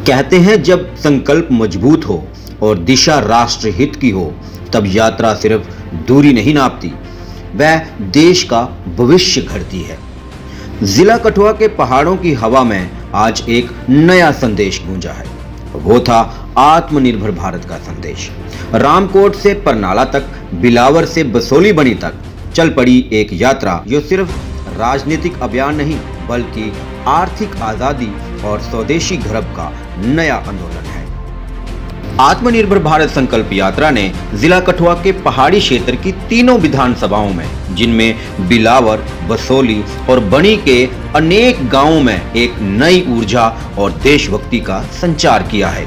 कहते हैं जब संकल्प मजबूत हो और दिशा राष्ट्र हित की हो तब यात्रा सिर्फ दूरी नहीं नापती, वह देश का भविष्य घड़ती है। जिला कठुआ के पहाड़ों की हवा में आज एक नया संदेश गूंजा है। वो था आत्मनिर्भर भारत का संदेश। रामकोट से परनाला तक, बिलावर से बसोली बनी तक चल पड़ी एक यात्रा जो सिर्फ राजनीतिक अभियान नहीं बल्कि आर्थिक आजादी और स्वदेशी गौरव का नया आंदोलन है। आत्मनिर्भर भारत संकल्प यात्रा ने जिला कठुआ के पहाड़ी क्षेत्र की तीनों विधानसभाओं में, जिनमें बिलावर, बसोली और बणी के अनेक गांवों में एक नई ऊर्जा और देशभक्ति का संचार किया है।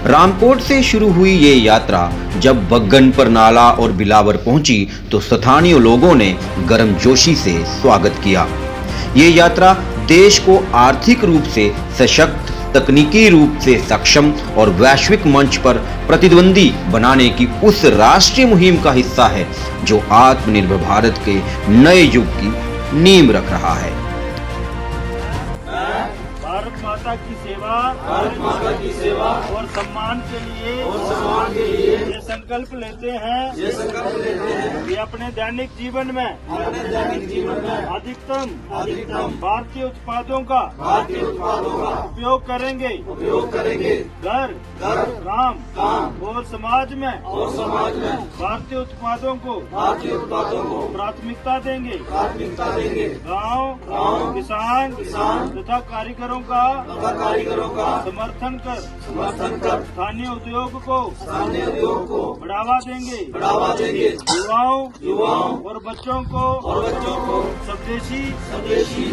रामकोट से शुरू हुई ये यात्रा जब बग्गन, परनाला और बिलावर पहुंची तो स्थानीय लोगों ने गर्मजोशी से स्वागत किया। ये यात्रा देश को आर्थिक रूप से सशक्त, तकनीकी रूप से सक्षम और वैश्विक मंच पर प्रतिद्वंदी बनाने की उस राष्ट्रीय मुहिम का हिस्सा है जो आत्मनिर्भर भारत के नए युग की नींव रख रहा है। भारत माता की सेवा और सम्मान के लिए ये संकल्प लेते हैं कि अपने दैनिक जीवन में अधिकतम भारतीय उत्पादों का उपयोग करेंगे। घर, काम और समाज में भारतीय उत्पादों को प्राथमिकता देंगे। गांव, किसान तथा कारीगरों का समर्थन कर स्थानीय उद्योग को बढ़ावा देंगे। युवाओं और बच्चों को स्वदेशी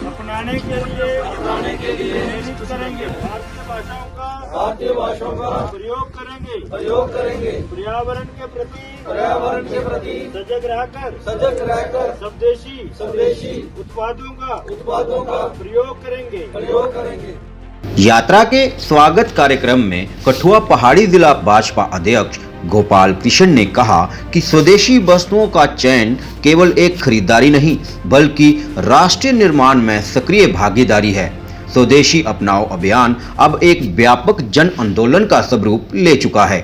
अपनाने के लिए प्रेरित करेंगे। भारतीय भाषाओं का प्रयोग करेंगे। पर्यावरण के प्रति सजग रहकर स्वदेशी उत्पादों का प्रयोग करेंगे। यात्रा के स्वागत कार्यक्रम में कठुआ पहाड़ी जिला भाजपा अध्यक्ष गोपाल कृष्ण ने कहा कि स्वदेशी वस्तुओं का चयन केवल एक खरीदारी नहीं बल्कि राष्ट्रीय निर्माण में सक्रिय भागीदारी है। स्वदेशी अपनाओ अभियान अब एक व्यापक जन आंदोलन का स्वरूप ले चुका है।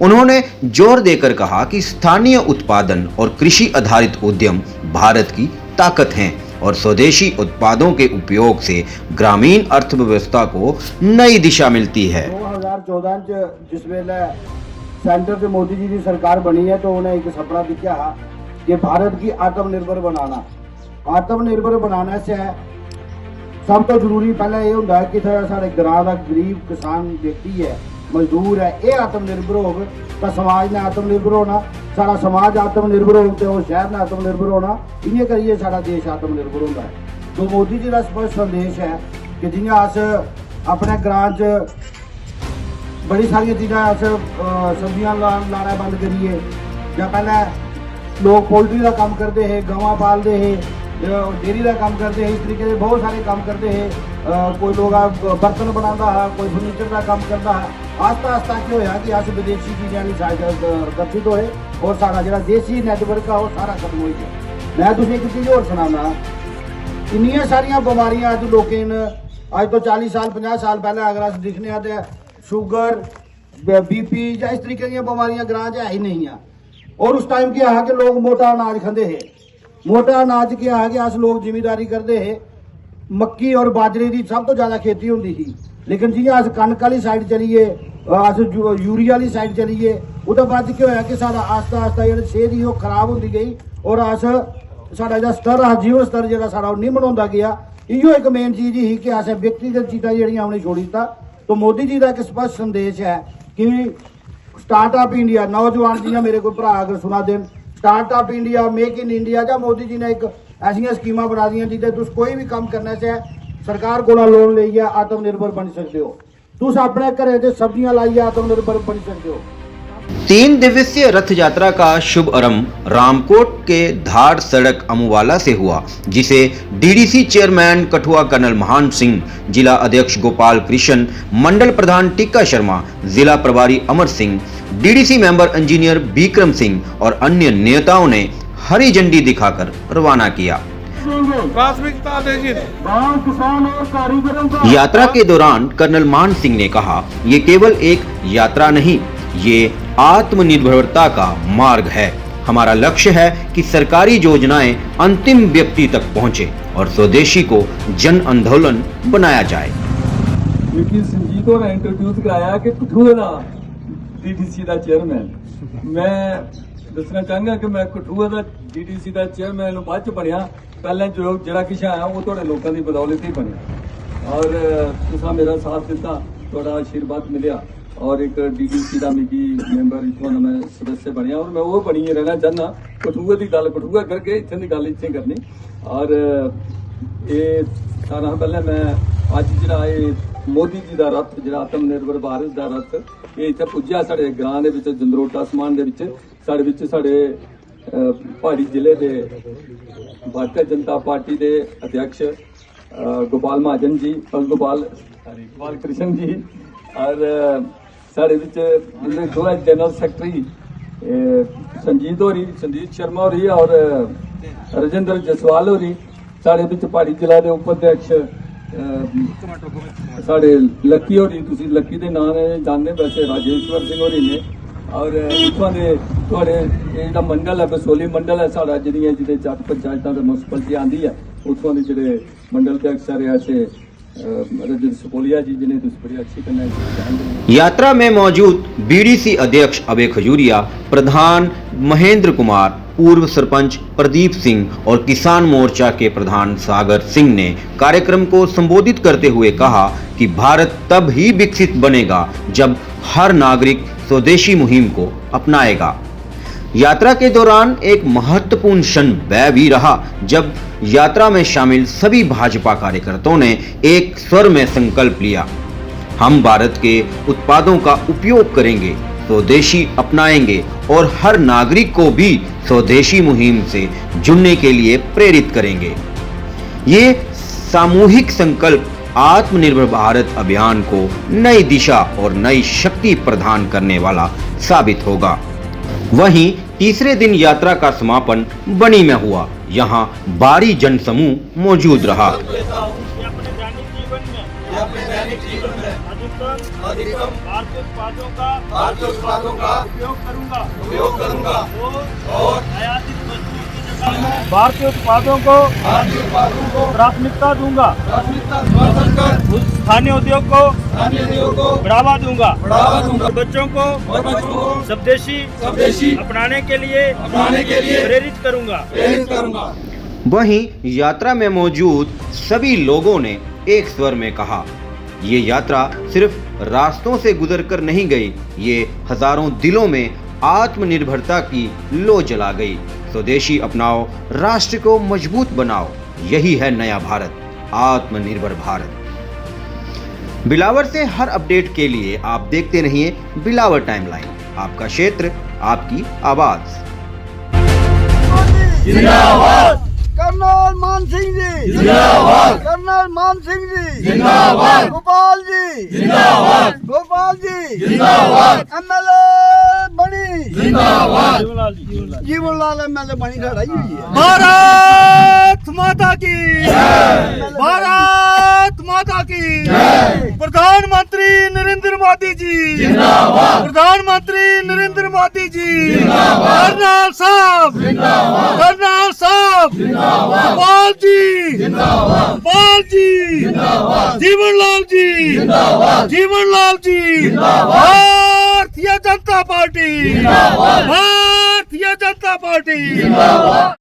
उन्होंने जोर देकर कहा कि स्थानीय उत्पादन और कृषि आधारित उद्यम भारत की ताकत हैं और स्वदेशी उत्पादों के उपयोग से ग्रामीण अर्थव्यवस्था को नई दिशा मिलती है। 2014 च जिस वेले सेंटर से मोदी जी की सरकार बनी है तो उन्हें एक सपना दिखा कि भारत की आत्मनिर्भर बनाने से सब तो जरूरी पहले ये होता है कि साढ़े ग्रां का गरीब किसान व्यक्ति है, मजदूर है, ये आत्मनिर्भर हो तो समाज ने आत्मनिर्भर होना, सारा समाज आत्मनिर्भर हो तो शहर ने आत्मनिर्भर होना, इन्हें करिए सारा देश आत्मनिर्भर होता है। तो मोदी जी का स्पष्ट संदेश है कि जियां अस अपने ग्रां च बड़ी सारी चीज़ा अस सब्जियां लाना बंद करिए, या पहले लोग पोल्ट्री का काम करते हैं, गवां पालते हैं, डेयरी का काम करते हैं, इस तरीके से बहुत सारे काम करते हैं। कोई लोग बर्तन बनाता है, कोई फर्नीचर का काम करता है। आस्ता आस्ता क्या होया कि अस विदेशी चीज़ों की आकर्षित होए और सारा जो देसी नैटवर्क है वो सारा खत्म हो गया। मैं तुझे एक चीज़ और सुनाना, इन्नियां सारिया बीमारियां अज लोकें अज तो 40 साल 50 साल पहले अगर अस दिखने तो शुगर, BP या इस तरीके की बीमारियां ग्रां च है ही नहीं है। और उस टाइम क्या है कि लोग मोटा अनाज खाते हैं। मोटा अनाज क्या है कि अस लोग जिमीदारी करते हैं, मक्की और बाजरे की सब तो ज़्यादा खेती होती थी। लेकिन जियां अस कनक वाली साइड चलीए, अस यूरिया वाली साइड चलीए, उसके बाद क्या होया कि सारा आस्ता आस्ता जो सेहत ही वो खराब होती गई और अस साडा जो स्तर है, जीवन स्तर जो सारा निम्न होता गया। इो एक मेन चीज़ ही कि अस व्यक्तिगत चीज़ा जड़ियाँ हमने छोड़ी दिता। तो मोदी जी का एक स्पष्ट संदेश है कि स्टार्टअप इंडिया, नौजवान जी मेरे को भरा अगर सुना then, startup India, make in India, या मोदी जी ने एक ऐसा स्कीमां बना दी जिसे तुम कोई भी काम करने से सरकार को लोन लेइए आत्मनिर्भर बन सकते हो। तुम अपने घरें से सब्जियां लाइए आत्मनिर्भर बन सकते हो। 3 दिवसीय रथ यात्रा का शुभ आरंभ रामकोट के धार सड़क अमुवाला से हुआ, जिसे DDC चेयरमैन कठुआ कर्नल महान सिंह, जिला अध्यक्ष गोपाल कृष्ण, मंडल प्रधान टिक्का शर्मा, जिला प्रभारी Amar Singh, DDC member engineer Vikram Singh और अन्य नेताओं ने हरी झंडी दिखाकर रवाना किया। प्राथमिकता देगी। गाँव किसान और कारीगरों का यात्रा के दौरान कर्नल मान सिंह ने कहा, ये केवल एक यात्रा नहीं, ये आत्मनिर्भरता का मार्ग है। हमारा लक्ष्य है कि सरकारी योजनाएं अंतिम व्यक्ति तक पहुंचे और स्वदेशी को जन आंदोलन बनाया जाए। क्योंकि संजीत होर इंट्रोड्यूस कराया कि कठुए का डीडीसी का चेयरमैन, मैं दसना चाहूँगा कि मैं कठुए का डीडीसी का चेयरमैन बाद च बनया, पहले जो जरा किश आया वो थोड़े लोगों की बदौलत ही बनया और तुसा मेरा साथ दिता, थोड़ा आशीर्वाद मिलिया और एक डीडीसी का मिगी मैंबर इतों मैं सदस्य बनया और मैं वो बनी रहना चाहना। कठुए की गल कठुआ करके इतने की गल इतने करनी और ये सारा पहले मैं अज जरा मोदी जी का रथ जो आत्मनिर्भर भारत का रथ ये इतने पुज्या साढ़े ग्रां के जंदरोटा समान के साढ़े पहाड़ी जिले के भारतीय जनता पार्टी के अध्यक्ष गोपाल महाजन जी और गोपाल कृष्ण जी और साढ़े दो जनरल सेक्रेटरी संजीत होरी, संजीत शर्मा होरी और राजेंद्र जसवाल होरी, साढ़े पहाड़ी जिला के उपाध्यक्ष साढ़े लक्की होरी, तुसी लक्की के नाम जानते वैसे राजेश्वर सिंह होरी ने और इतों के थोड़े जो मंडल है बसोली मंडल है साढ़ा जिन्हें जिन्हें चक पंचायत म्यूनसिपलिटी आती है उतों के जोड़े मंडल के अक्सर ऐसे यात्रा में मौजूद बीडीसी अध्यक्ष अभय खजूरिया, प्रधान महेंद्र कुमार, पूर्व सरपंच प्रदीप सिंह और किसान मोर्चा के प्रधान सागर सिंह ने कार्यक्रम को संबोधित करते हुए कहा कि भारत तब ही विकसित बनेगा जब हर नागरिक स्वदेशी मुहिम को अपनाएगा। यात्रा के दौरान एक महत्वपूर्ण क्षण वह भी रहा जब यात्रा में शामिल सभी भाजपा कार्यकर्ताओं ने एक स्वर में संकल्प लिया, हम भारत के उत्पादों का उपयोग करेंगे, स्वदेशी अपनाएंगे और हर नागरिक को भी स्वदेशी मुहिम से जुड़ने के लिए प्रेरित करेंगे। ये सामूहिक संकल्प आत्मनिर्भर भारत अभियान को नई दिशा और नई शक्ति प्रदान करने वाला साबित होगा। वहीं तीसरे दिन यात्रा का समापन बनी में हुआ। यहाँ भारी जनसमूह मौजूद रहा। अपने दैनिक जीवन में अधिकतम भारतीय उत्पादों का उपयोग करूंगा और आयातित वस्तुओं की जगह भारतीय उत्पादों को प्राथमिकता दूंगा, स्थानीय उद्योग को बढ़ावा दूंगा, बच्चों को स्वदेशी अपनाने के लिए प्रेरित करूंगा। वहीं यात्रा में मौजूद सभी लोगों ने एक स्वर में कहा, ये यात्रा सिर्फ रास्तों से गुजरकर नहीं गई, ये हजारों दिलों में आत्मनिर्भरता की लो जला गई। स्वदेशी अपनाओ, राष्ट्र को मजबूत बनाओ, यही है नया भारत, आत्मनिर्भर भारत। बिलावर से हर अपडेट के लिए आप देखते रहिए बिलावर टाइमलाइन, आपका क्षेत्र, आपकी आवाज। जिंदाबाद कर्नल मान सिंह जी, जिंदाबाद कर्नल मान सिंह जी, जिंदाबाद गोपाल जी, जिंदाबाद गोपाल जी, जिंदाबाद एमएलए बनी, जिंदाबाद जीवनलाल एमएलए बनी खड़ा ही है। भारत माता की जय, भारत माता की जय। प्रधानमंत्री नरेंद्र मोदी जी जिंदाबाद, प्रधानमंत्री नरेंद्र मोदी जी जिंदाबाद, कर्नल साहब जिंदाबाद, कर्नल साहब जिंदाबाद, गोपाल जी जिंदाबाद, गोपाल जी जिंदाबाद, जीवनलाल जी जिंदाबाद, जीवनलाल जी जिंदाबाद, भारतीय जनता पार्टी जिंदाबाद, भारतीय जनता पार्टी जिंदाबाद।